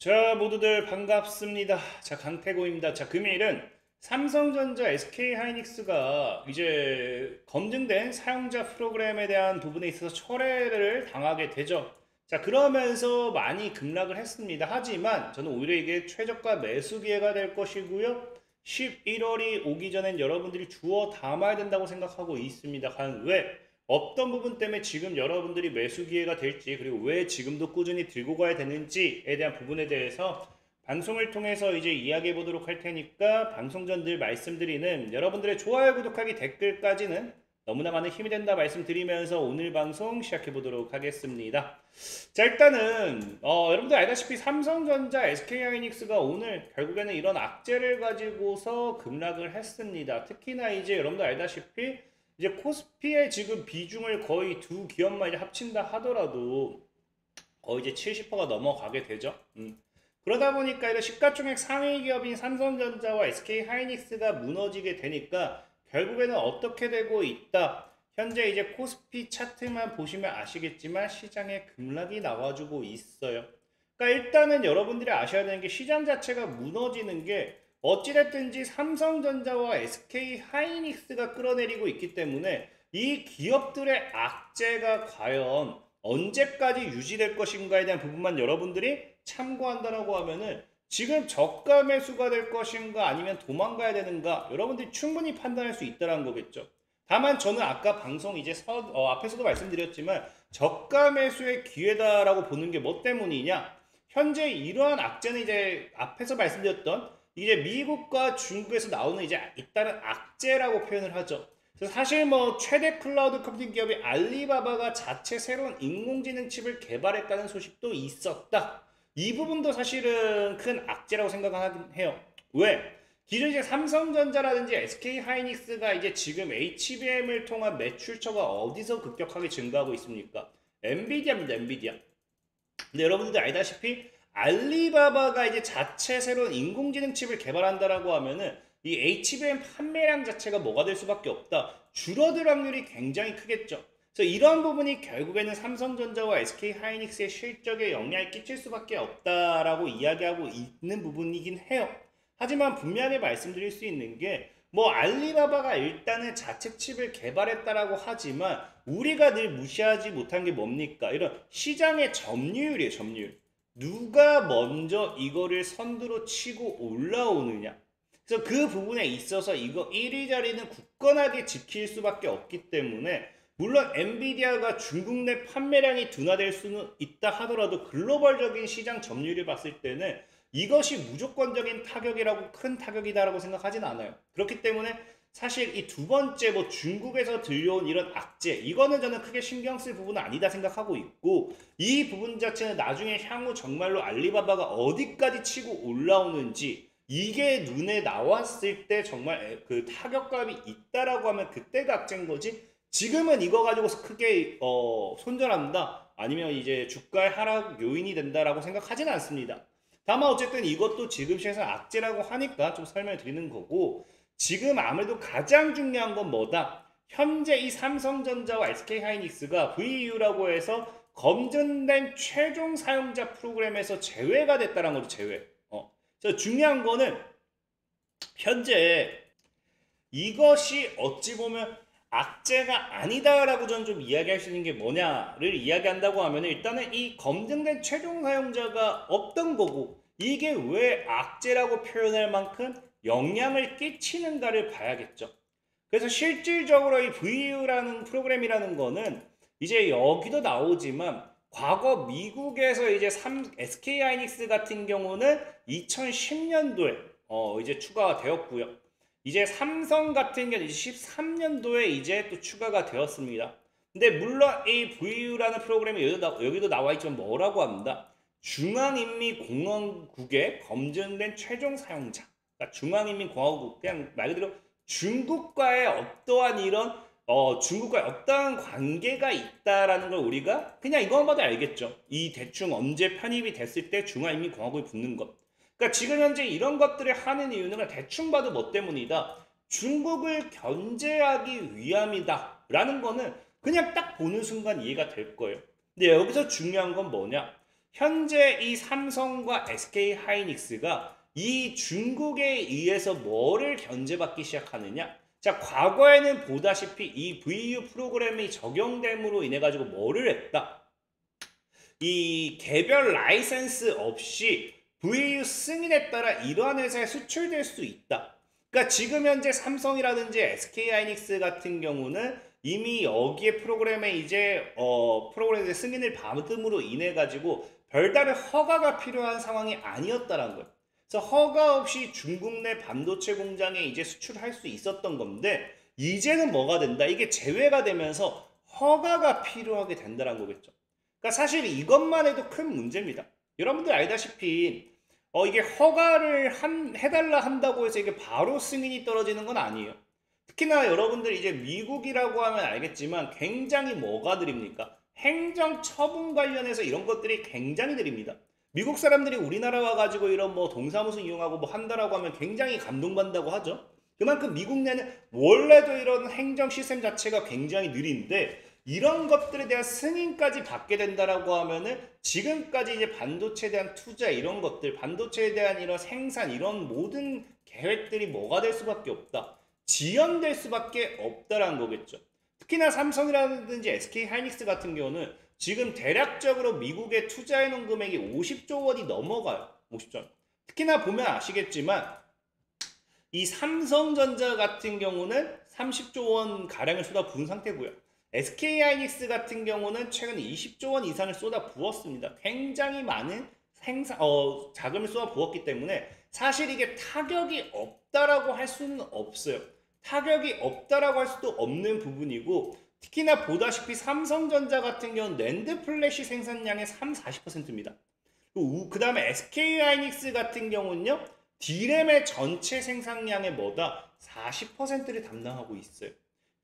자, 모두들 반갑습니다. 자, 강태고입니다. 자, 금요일은 삼성전자 SK하이닉스가 이제 검증된 사용자 프로그램에 대한 부분에 있어서 철회를 당하게 되죠. 자, 그러면서 많이 급락을 했습니다. 하지만 저는 오히려 이게 최저가 매수 기회가 될 것이고요. 11월이 오기 전엔 여러분들이 주워 담아야 된다고 생각하고 있습니다. 과연 왜? 어떤 부분 때문에 지금 여러분들이 매수 기회가 될지, 그리고 왜 지금도 꾸준히 들고 가야 되는지에 대한 부분에 대해서 방송을 통해서 이제 이야기해 보도록 할 테니까, 방송 전 늘 말씀드리는 여러분들의 좋아요, 구독하기, 댓글까지는 너무나 많은 힘이 된다 말씀드리면서 오늘 방송 시작해 보도록 하겠습니다. 자, 일단은 여러분들 알다시피 삼성전자 SK하이닉스가 오늘 결국에는 이런 악재를 가지고서 급락을 했습니다. 특히나 이제 여러분들 알다시피 이제 코스피의 지금 비중을 거의 두 기업만 이제 합친다 하더라도 거의 이제 70%가 넘어가게 되죠. 그러다 보니까 이제 시가총액 상위 기업인 삼성전자와 SK하이닉스가 무너지게 되니까 결국에는 어떻게 되고 있다. 현재 이제 코스피 차트만 보시면 아시겠지만 시장에 급락이 나와주고 있어요. 그러니까 일단은 여러분들이 아셔야 되는 게, 시장 자체가 무너지는 게 어찌됐든지 삼성전자와 SK하이닉스가 끌어내리고 있기 때문에 이 기업들의 악재가 과연 언제까지 유지될 것인가에 대한 부분만 여러분들이 참고한다라고 하면은, 지금 저가 매수가 될 것인가 아니면 도망가야 되는가 여러분들이 충분히 판단할 수 있다는 거겠죠. 다만 저는 아까 방송 이제 앞에서도 말씀드렸지만 저가 매수의 기회다라고 보는 게 뭐 때문이냐, 현재 이러한 악재는 이제 앞에서 말씀드렸던 이제 미국과 중국에서 나오는 이제 잇따른 악재라고 표현을 하죠. 그래서 사실 뭐 최대 클라우드 컴퓨팅 기업이 알리바바가 자체 새로운 인공지능 칩을 개발했다는 소식도 있었다. 이 부분도 사실은 큰 악재라고 생각하긴 해요. 왜? 기존 이제 삼성전자라든지 SK하이닉스가 이제 지금 HBM을 통한 매출처가 어디서 급격하게 증가하고 있습니까? 엔비디아입니다, 엔비디아. 근데 여러분들 알다시피 알리바바가 이제 자체 새로운 인공지능 칩을 개발한다라고 하면은 이 HBM 판매량 자체가 뭐가 될 수밖에 없다. 줄어들 확률이 굉장히 크겠죠. 그래서 이런 부분이 결국에는 삼성전자와 SK하이닉스의 실적에 영향을 끼칠 수밖에 없다라고 이야기하고 있는 부분이긴 해요. 하지만 분명히 말씀드릴 수 있는 게, 뭐 알리바바가 일단은 자체 칩을 개발했다라고 하지만 우리가 늘 무시하지 못한 게 뭡니까? 이런 시장의 점유율이에요, 점유율. 누가 먼저 이거를 선두로 치고 올라오느냐. 그래서 그 부분에 있어서 이거 1위 자리는 굳건하게 지킬 수밖에 없기 때문에, 물론 엔비디아가 중국 내 판매량이 둔화될 수는 있다 하더라도 글로벌적인 시장 점유율을 봤을 때는 이것이 무조건적인 타격이라고, 큰 타격이다라고 생각하진 않아요. 그렇기 때문에 사실 이 두 번째 뭐 중국에서 들려온 이런 악재, 이거는 저는 크게 신경 쓸 부분은 아니다 생각하고 있고, 이 부분 자체는 나중에 향후 정말로 알리바바가 어디까지 치고 올라오는지 이게 눈에 나왔을 때 정말 그 타격감이 있다라고 하면 그때가 악재인 거지, 지금은 이거 가지고서 크게 손절한다 아니면 이제 주가의 하락 요인이 된다라고 생각하지는 않습니다. 다만 어쨌든 이것도 지금 시에서 악재라고 하니까 좀 설명을 드리는 거고, 지금 아무래도 가장 중요한 건 뭐다? 현재 이 삼성전자와 SK하이닉스가 VU라고 해서 검증된 최종 사용자 프로그램에서 제외가 됐다는 거죠, 제외. 그래서 중요한 거는 현재 이것이 어찌 보면 악재가 아니다라고 저는 좀 이야기할 수 있는 게 뭐냐를 이야기한다고 하면, 일단은 이 검증된 최종 사용자가 없던 거고 이게 왜 악재라고 표현할 만큼 영향을 끼치는가를 봐야겠죠. 그래서 실질적으로 이 VU라는 프로그램이라는 거는 이제 여기도 나오지만 과거 미국에서 이제 SK하이닉스 같은 경우는 2010년도에 이제 추가가 되었고요. 이제 삼성 같은 경우는 13년도에 이제 또 추가가 되었습니다. 근데 물론 이 VU라는 프로그램이 여기도 나와 있지만 뭐라고 합니다. 중앙인민공화국의 검증된 최종 사용자. 그러니까 중앙인민공화국, 그냥 말 그대로 중국과의 어떠한 이런 중국과의 어떠한 관계가 있다라는 걸 우리가 그냥 이것만 봐도 알겠죠. 이 대충 언제 편입이 됐을 때 중화인민공화국이 붙는 것. 그러니까 지금 현재 이런 것들을 하는 이유는 대충 봐도 뭐 때문이다. 중국을 견제하기 위함이다 라는 거는 그냥 딱 보는 순간 이해가 될 거예요. 근데 여기서 중요한 건 뭐냐? 현재 이 삼성과 SK 하이닉스가 이 중국에 의해서 뭐를 견제받기 시작하느냐? 자, 과거에는 보다시피 이 VU 프로그램이 적용됨으로 인해 가지고 뭐를 했다? 이 개별 라이센스 없이 VU 승인에 따라 이러한 회사에 수출될 수 있다. 그러니까 지금 현재 삼성이라든지 SK 하이닉스 같은 경우는 이미 여기에 프로그램에 이제 프로그램의 승인을 받음으로 인해 가지고 별다른 허가가 필요한 상황이 아니었다는 거예요. 그래서 허가 없이 중국 내 반도체 공장에 이제 수출할 수 있었던 건데 이제는 뭐가 된다? 이게 제외가 되면서 허가가 필요하게 된다는 거겠죠. 그러니까 사실 이것만 해도 큰 문제입니다. 여러분들 알다시피 이게 허가를 해달라 한다고 해서 이게 바로 승인이 떨어지는 건 아니에요. 특히나 여러분들 이제 미국이라고 하면 알겠지만 굉장히 뭐가 드립니까? 행정 처분 관련해서 이런 것들이 굉장히 드립니다. 미국 사람들이 우리나라 와가지고 이런 뭐 동사무소 이용하고 뭐 한다라고 하면 굉장히 감동받는다고 하죠. 그만큼 미국 내는 원래도 이런 행정 시스템 자체가 굉장히 느린데 이런 것들에 대한 승인까지 받게 된다라고 하면은 지금까지 이제 반도체에 대한 투자 이런 것들, 반도체에 대한 이런 생산 이런 모든 계획들이 뭐가 될 수밖에 없다. 지연될 수밖에 없다라는 거겠죠. 특히나 삼성이라든지 SK 하이닉스 같은 경우는 지금 대략적으로 미국에 투자해 놓은 금액이 50조 원이 넘어가요. 50조 원. 특히나 보면 아시겠지만 이 삼성전자 같은 경우는 30조 원 가량을 쏟아부은 상태고요. SK 하이닉스 같은 경우는 최근 20조 원 이상을 쏟아부었습니다. 굉장히 많은 자금을 쏟아부었기 때문에 사실 이게 타격이 없다라고 할 수는 없어요. 타격이 없다라고 할 수도 없는 부분이고 특히나 보다시피 삼성전자 같은 경우는 낸드 플래시 생산량의 40%입니다. 그 다음에 SK 하이닉스 같은 경우는요. D램의 전체 생산량의 40%를 담당하고 있어요.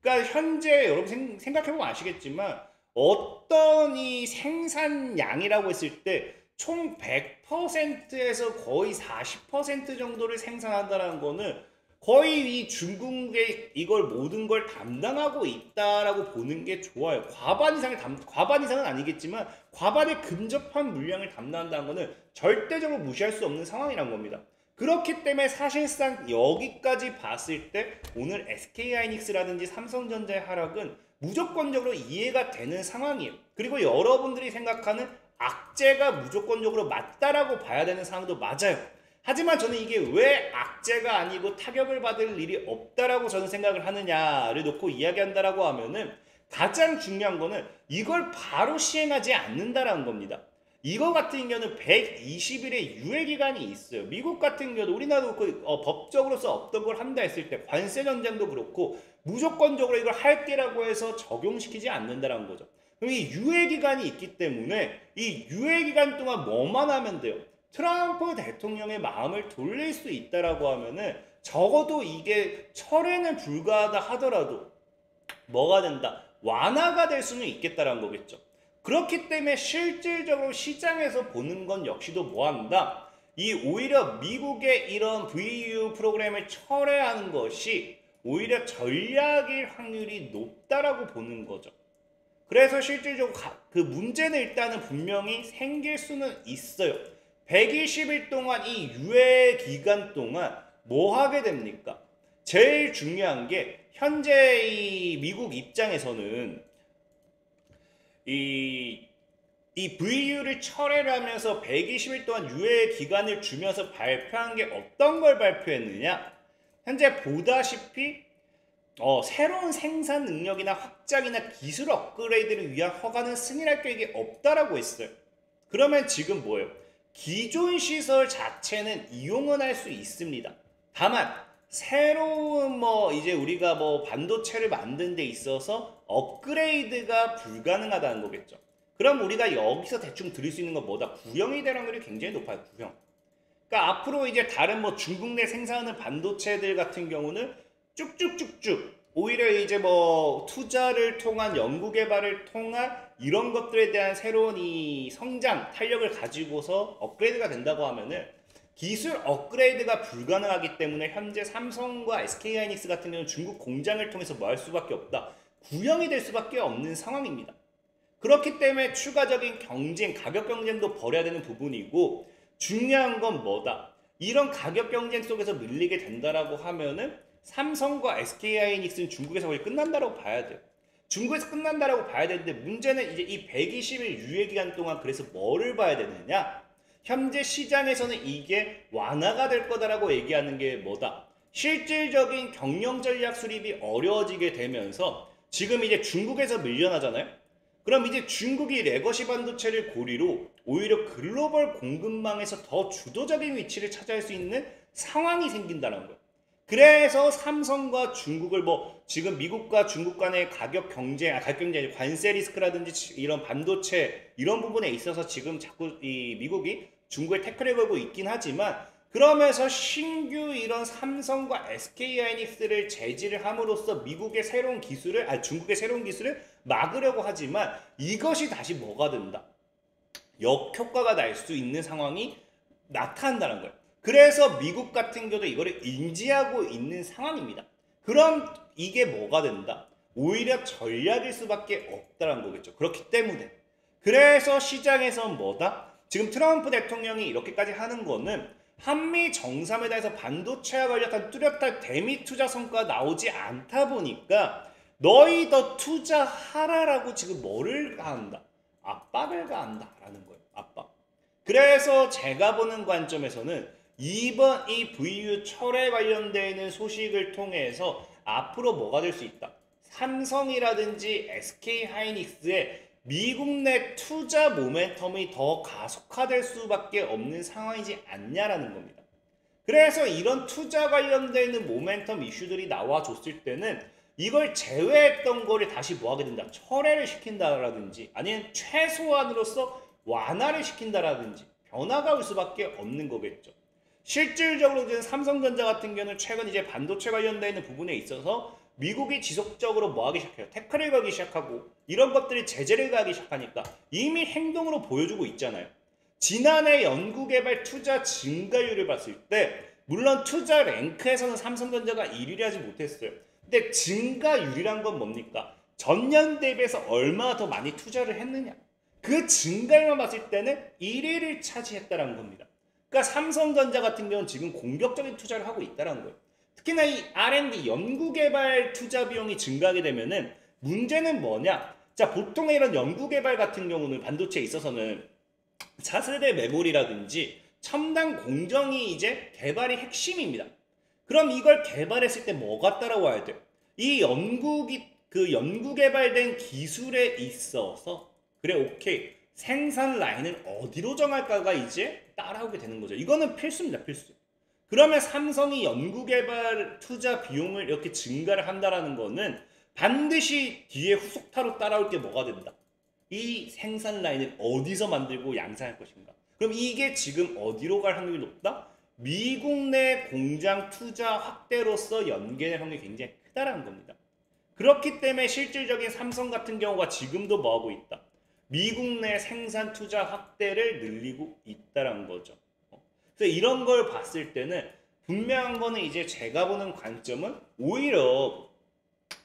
그러니까 현재 여러분 생각해보면 아시겠지만 어떤 이 생산량이라고 했을 때 총 100%에서 거의 40% 정도를 생산한다는 거는 거의 이 중국에 이걸 모든 걸 담당하고 있다라고 보는 게 좋아요. 과반 이상은 아니겠지만 과반에 근접한 물량을 담당한다는 거는 절대적으로 무시할 수 없는 상황이란 겁니다. 그렇기 때문에 사실상 여기까지 봤을 때 오늘 SK하이닉스라든지 삼성전자의 하락은 무조건적으로 이해가 되는 상황이에요. 그리고 여러분들이 생각하는 악재가 무조건적으로 맞다라고 봐야 되는 상황도 맞아요. 하지만 저는 이게 왜 악재가 아니고 타격을 받을 일이 없다라고 저는 생각을 하느냐를 놓고 이야기한다라고 하면은 가장 중요한 거는 이걸 바로 시행하지 않는다라는 겁니다. 이거 같은 경우는 120일의 유예기간이 있어요. 미국 같은 경우도 우리나라도 법적으로서 없던 걸 한다 했을 때 관세 전쟁도 그렇고 무조건적으로 이걸 할게라고 해서 적용시키지 않는다라는 거죠. 그럼 이 유예기간이 있기 때문에 이 유예기간 동안 뭐만 하면 돼요? 트럼프 대통령의 마음을 돌릴 수 있다라고 하면은 적어도 이게 철회는 불가하다 하더라도 뭐가 된다? 완화가 될 수는 있겠다라는 거겠죠. 그렇기 때문에 실질적으로 시장에서 보는 건 역시도 뭐한다? 이 오히려 미국의 이런 VU 프로그램을 철회하는 것이 오히려 전략일 확률이 높다라고 보는 거죠. 그래서 실질적으로 그 문제는 일단은 분명히 생길 수는 있어요. 120일 동안 이 유예 기간 동안 뭐 하게 됩니까? 제일 중요한 게 현재 이 미국 입장에서는 이 VU를 철회를 하면서 120일 동안 유예 기간을 주면서 발표한 게 어떤 걸 발표했느냐? 현재 보다시피 새로운 생산 능력이나 확장이나 기술 업그레이드를 위한 허가는 승인할 계획이 없다라고 했어요. 그러면 지금 뭐예요? 기존 시설 자체는 이용은 할 수 있습니다. 다만 새로운 이제 우리가 반도체를 만드는 데 있어서 업그레이드가 불가능하다는 거겠죠. 그럼 우리가 여기서 대충 드릴 수 있는 건 뭐다? 구형이 될 확률이 굉장히 높아요. 구형. 그러니까 앞으로 이제 다른 중국 내 생산하는 반도체들 같은 경우는 쭉쭉쭉쭉 오히려 이제 투자를 통한 연구 개발을 통한 이런 것들에 대한 새로운 이 성장 탄력을 가지고서 업그레이드가 된다고 하면은 기술 업그레이드가 불가능하기 때문에 현재 삼성과 SK하이닉스 같은 경우는 중국 공장을 통해서 뭐 할 수밖에 없다. 구형이 될 수밖에 없는 상황입니다. 그렇기 때문에 추가적인 경쟁, 가격 경쟁도 벌여야 되는 부분이고 중요한 건 뭐다? 이런 가격 경쟁 속에서 밀리게 된다라고 하면은 삼성과 SK하이닉스는 중국에서 거의 끝난다라고 봐야 돼요. 중국에서 끝난다라고 봐야 되는데 문제는 이제 이 120일 유예 기간 동안 그래서 뭐를 봐야 되느냐? 현재 시장에서는 이게 완화가 될 거다라고 얘기하는 게 뭐다? 실질적인 경영 전략 수립이 어려워지게 되면서 지금 이제 중국에서 밀려나잖아요. 그럼 이제 중국이 레거시 반도체를 고리로 오히려 글로벌 공급망에서 더 주도적인 위치를 차지할 수 있는 상황이 생긴다는 거예요. 그래서 삼성과 중국을 지금 미국과 중국 간의 가격 경쟁, 관세 리스크라든지 이런 반도체 이런 부분에 있어서 지금 자꾸 이 미국이 중국에 태클을 걸고 있긴 하지만 그러면서 신규 이런 삼성과 SK하이닉스를 제지를 함으로써 미국의 새로운 기술을, 중국의 새로운 기술을 막으려고 하지만 이것이 다시 뭐가 된다? 역효과가 날 수 있는 상황이 나타난다는 거예요. 그래서 미국 같은 경우도 이거를 인지하고 있는 상황입니다. 그럼 이게 뭐가 된다? 오히려 전략일 수밖에 없다는 거겠죠. 그렇기 때문에. 그래서 시장에선 뭐다? 지금 트럼프 대통령이 이렇게까지 하는 거는 한미 정상회담에서 반도체와 관련한 뚜렷한 대미 투자 성과가 나오지 않다 보니까 너희 더 투자하라라고 지금 뭐를 가한다? 압박을 가한다라는 거예요. 압박. 그래서 제가 보는 관점에서는 이번 이 VU 철회 관련되는 소식을 통해서 앞으로 뭐가 될 수 있다? 삼성이라든지 SK하이닉스의 미국 내 투자 모멘텀이 더 가속화될 수밖에 없는 상황이지 않냐라는 겁니다. 그래서 이런 투자 관련되는 모멘텀 이슈들이 나와줬을 때는 이걸 제외했던 거를 다시 뭐하게 된다? 철회를 시킨다라든지 아니면 최소한으로서 완화를 시킨다라든지 변화가 올 수밖에 없는 거겠죠. 실질적으로 이제 삼성전자 같은 경우는 최근 이제 반도체 관련되는 부분에 있어서 미국이 지속적으로 뭐하기 시작해요? 태클을 가기 시작하고 이런 것들이 제재를 가기 시작하니까 이미 행동으로 보여주고 있잖아요. 지난해 연구개발 투자 증가율을 봤을 때 물론 투자 랭크에서는 삼성전자가 1위를 하지 못했어요. 근데 증가율이란 건 뭡니까? 전년 대비해서 얼마나 더 많이 투자를 했느냐. 그 증가율만 봤을 때는 1위를 차지했다는 겁니다. 그러니까 삼성전자 같은 경우는 지금 공격적인 투자를 하고 있다는 거예요. 특히나 이 R&D 연구개발 투자 비용이 증가하게 되면은 문제는 뭐냐? 자, 보통 이런 연구개발 같은 경우는 반도체에 있어서는 차세대 메모리라든지 첨단 공정이 이제 개발이 핵심입니다. 그럼 이걸 개발했을 때 뭐가 따라와야 돼요? 이 연구개발된 기술에 있어서 그래 오케이 생산 라인을 어디로 정할까가 이제 따라오게 되는 거죠. 이거는 필수입니다. 필수. 그러면 삼성이 연구개발 투자 비용을 이렇게 증가를 한다라는 거는 반드시 뒤에 후속타로 따라올 게 뭐가 된다? 이 생산 라인을 어디서 만들고 양산할 것인가? 그럼 이게 지금 어디로 갈 확률이 높다? 미국 내 공장 투자 확대로서 연계될 확률이 굉장히 크다라는 겁니다. 그렇기 때문에 실질적인 삼성 같은 경우가 지금도 뭐하고 있다? 미국 내 생산 투자 확대를 늘리고 있다는 거죠. 그래서 이런 걸 봤을 때는 분명한 거는 이제 제가 보는 관점은 오히려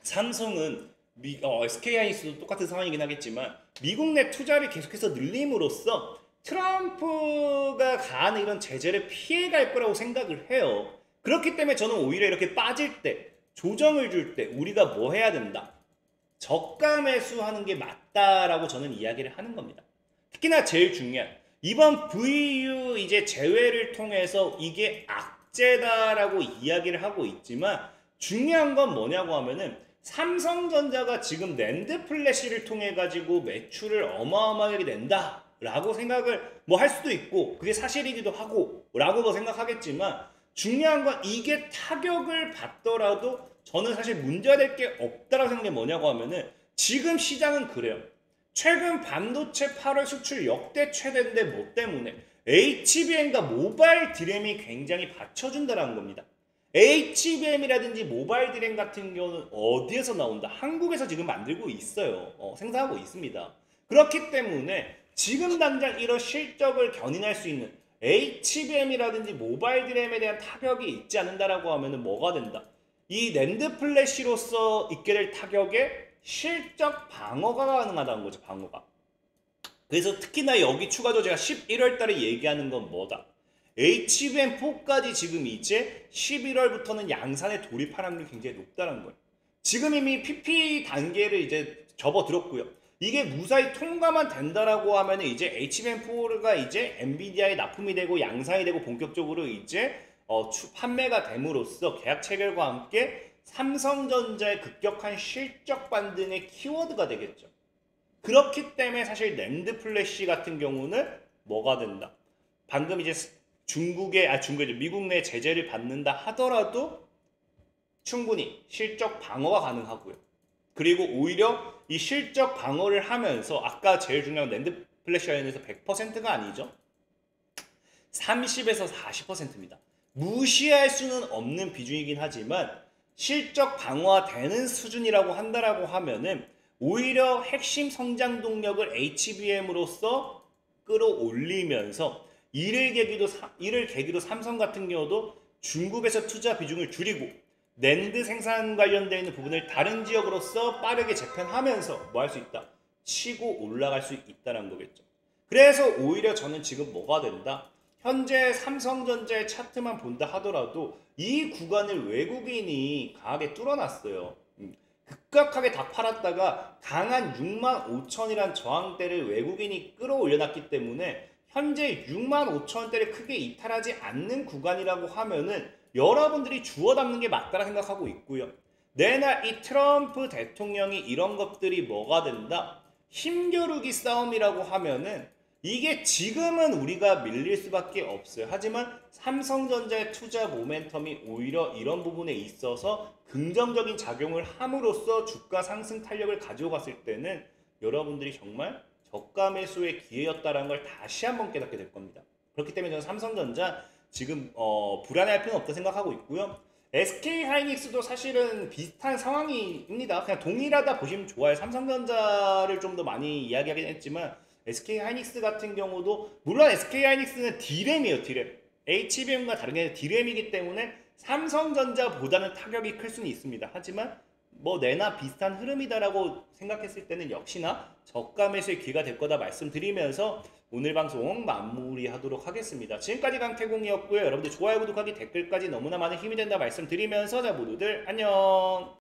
삼성은 SK하이닉스도 똑같은 상황이긴 하겠지만 미국 내 투자를 계속해서 늘림으로써 트럼프가 가하는 이런 제재를 피해갈 거라고 생각을 해요. 그렇기 때문에 저는 오히려 이렇게 빠질 때 조정을 줄 때 우리가 뭐 해야 된다? 저가 매수하는 게 맞다라고 저는 이야기를 하는 겁니다. 특히나 제일 중요한 이번 VU 이제 제외를 통해서 이게 악재다라고 이야기를 하고 있지만 중요한 건 뭐냐고 하면은 삼성전자가 지금 낸드 플래시를 통해 가지고 매출을 어마어마하게 낸다라고 생각을 뭐 할 수도 있고 그게 사실이기도 하고 라고 뭐 생각하겠지만 중요한 건 이게 타격을 받더라도 저는 사실 문제가 될 게 없다라고 생각한 게 뭐냐고 하면은 지금 시장은 그래요. 최근 반도체 8월 수출 역대 최대인데 뭐 때문에? HBM과 모바일 디램이 굉장히 받쳐준다는 겁니다. HBM이라든지 모바일 디램 같은 경우는 어디에서 나온다? 한국에서 지금 만들고 있어요. 생산하고 있습니다. 그렇기 때문에 지금 당장 이런 실적을 견인할 수 있는 HBM이라든지 모바일 디램에 대한 타격이 있지 않는다라고 하면은 뭐가 된다? 이 낸드 플래시로서 있게 될 타격에 실적 방어가 가능하다는 거죠. 방어가. 그래서 특히나 여기 추가적으로 제가 11월 달에 얘기하는 건 뭐다? HBM4까지 지금 이제 11월부터는 양산에 돌입할 확률이 굉장히 높다는 거예요. 지금 이미 PP 단계를 이제 접어들었고요. 이게 무사히 통과만 된다라고 하면 이제 HBM4가 이제 엔비디아에 납품이 되고 양산이 되고 본격적으로 이제 판매가 됨으로써 계약 체결과 함께 삼성전자의 급격한 실적 반등의 키워드가 되겠죠. 그렇기 때문에 사실 낸드 플래시 같은 경우는 뭐가 된다? 방금 이제 미국 내 제재를 받는다 하더라도 충분히 실적 방어가 가능하고요. 그리고 오히려 이 실적 방어를 하면서 아까 제일 중요한 낸드 플래시 관련해서 100%가 아니죠. 30에서 40%입니다. 무시할 수는 없는 비중이긴 하지만 실적 방어가 되는 수준이라고 한다라고 하면은 오히려 핵심 성장 동력을 HBM으로서 끌어올리면서 이를 계기로 삼성 같은 경우도 중국에서 투자 비중을 줄이고 낸드 생산 관련되어 있는 부분을 다른 지역으로서 빠르게 재편하면서 뭐 할 수 있다? 치고 올라갈 수 있다는 거겠죠. 그래서 오히려 저는 지금 뭐가 된다? 현재 삼성전자의 차트만 본다 하더라도 이 구간을 외국인이 강하게 뚫어놨어요. 급격하게 다 팔았다가 강한 65,000이란 저항대를 외국인이 끌어올려놨기 때문에 현재 65,000원대를 크게 이탈하지 않는 구간이라고 하면은 여러분들이 주워 담는 게 맞다라 생각하고 있고요. 내나 이 트럼프 대통령이 이런 것들이 뭐가 된다? 힘겨루기 싸움이라고 하면은 이게 지금은 우리가 밀릴 수밖에 없어요. 하지만 삼성전자의 투자 모멘텀이 오히려 이런 부분에 있어서 긍정적인 작용을 함으로써 주가 상승 탄력을 가지고 갔을 때는 여러분들이 정말 저가 매수의 기회였다는 걸 다시 한번 깨닫게 될 겁니다. 그렇기 때문에 저는 삼성전자 지금 불안해할 필요는 없다 생각하고 있고요. SK하이닉스도 사실은 비슷한 상황입니다. 그냥 동일하다 보시면 좋아요. 삼성전자를 좀 더 많이 이야기하긴 했지만 SK하이닉스 같은 경우도 물론 SK하이닉스는 D램이에요. D램. HBM과 다른 게 D램이기 때문에 삼성전자보다는 타격이 클 수는 있습니다. 하지만 뭐 내나 비슷한 흐름이다라고 생각했을 때는 역시나 저가 매수의 기회가 될 거다 말씀드리면서 오늘 방송 마무리하도록 하겠습니다. 지금까지 강태공이었고요. 여러분들 좋아요, 구독하기, 댓글까지 너무나 많은 힘이 된다 말씀드리면서 자 모두들 안녕.